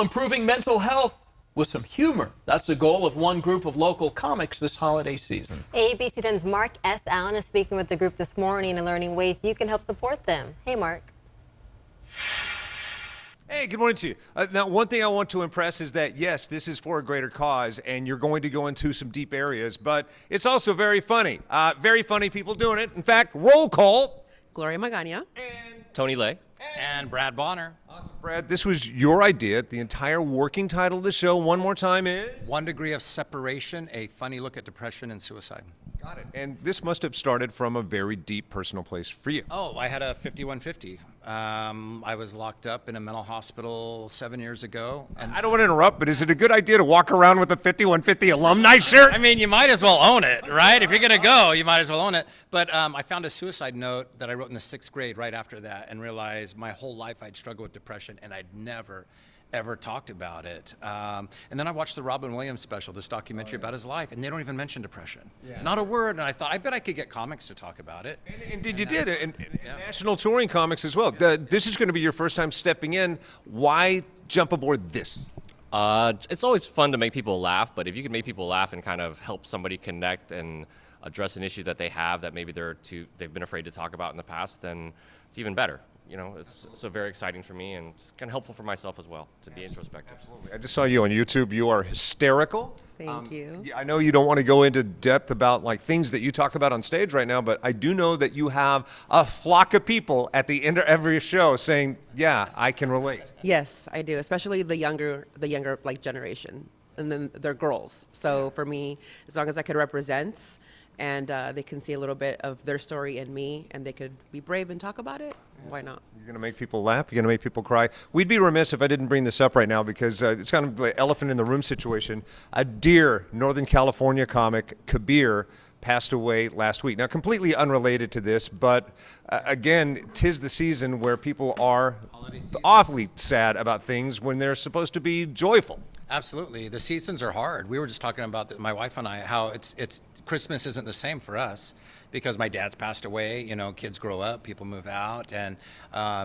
Improving mental health with some humor. That's the goal of one group of local comics this holiday season. ABC10's Mark S. Allen is speaking with the group this morning and learning ways you can help support them. Hey, Mark. Hey, good morning to you. Now, one thing I want to impress is that, yes, this is for a greater cause, and you're going to go into some deep areas, but it's also very funny. Very funny people doing it. In fact, roll call. Gloria Magana. And Tony Lay. And Brad Bonner. Awesome, Brad. This was your idea. The entire working title of the show, one more time, is? 1 Degree of Separation, a funny look at depression and suicide. Got it. And this must have started from a very deep personal place for you. Oh, I had a 5150. I was locked up in a mental hospital 7 years ago. And I don't want to interrupt, but is it a good idea to walk around with a 5150 alumni shirt? I mean, you might as well own it, right? If you're going to go, you might as well own it. But I found a suicide note that I wrote in the 6th grade right after that and realized my whole life I'd struggled with depression and I'd never ever talked about it. And then I watched the Robin Williams special, this documentary about his life, and they don't even mention depression. Yeah. Not a word. And I thought, I bet I could get comics to talk about it. And you did, and national touring comics as well. This is going to be your first time stepping in. Why jump aboard this? It's always fun to make people laugh, but if you can make people laugh and kind of help somebody connect and address an issue that they have that maybe they've been afraid to talk about in the past, then it's even better. You know, it's so very exciting for me, and it's kind of helpful for myself as well to be introspective. Absolutely. I just saw you on YouTube. You are hysterical. Thank you. I know you don't want to go into depth about like things that you talk about on stage right now, but I do know that you have a flock of people at the end of every show saying, "Yeah, I can relate." Yes, I do, especially the younger like generation, and then they're girls. So for me, as long as I could represent, and they can see a little bit of their story in me, and they could be brave and talk about it, why not? You're going to make people laugh. You're going to make people cry. We'd be remiss if I didn't bring this up right now because it's kind of the elephant in the room situation. A dear Northern California comic, Kabir, passed away last week. Now, completely unrelated to this, but again, 'tis the season where people are awfully sad about things when they're supposed to be joyful. Absolutely. The seasons are hard. We were just talking about, my wife and I, how it's Christmas isn't the same for us because my dad's passed away. You know, kids grow up, people move out, and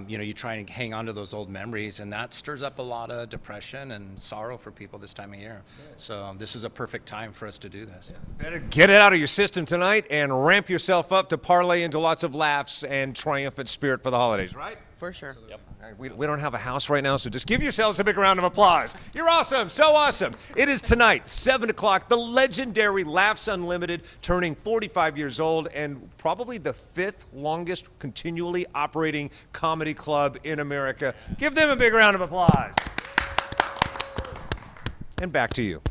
you know, you try and hang on to those old memories, and that stirs up a lot of depression and sorrow for people this time of year. So this is a perfect time for us to do this. Better get it out of your system tonight and ramp yourself up to parlay into lots of laughs and triumphant spirit for the holidays, right? For sure. Yep. We don't have a house right now, so just give yourselves a big round of applause. You're awesome, so awesome. It is tonight, 7 o'clock, the legendary Laughs Unlimited, turning 45 years old and probably the 5th longest continually operating comedy club in America. Give them a big round of applause. And back to you.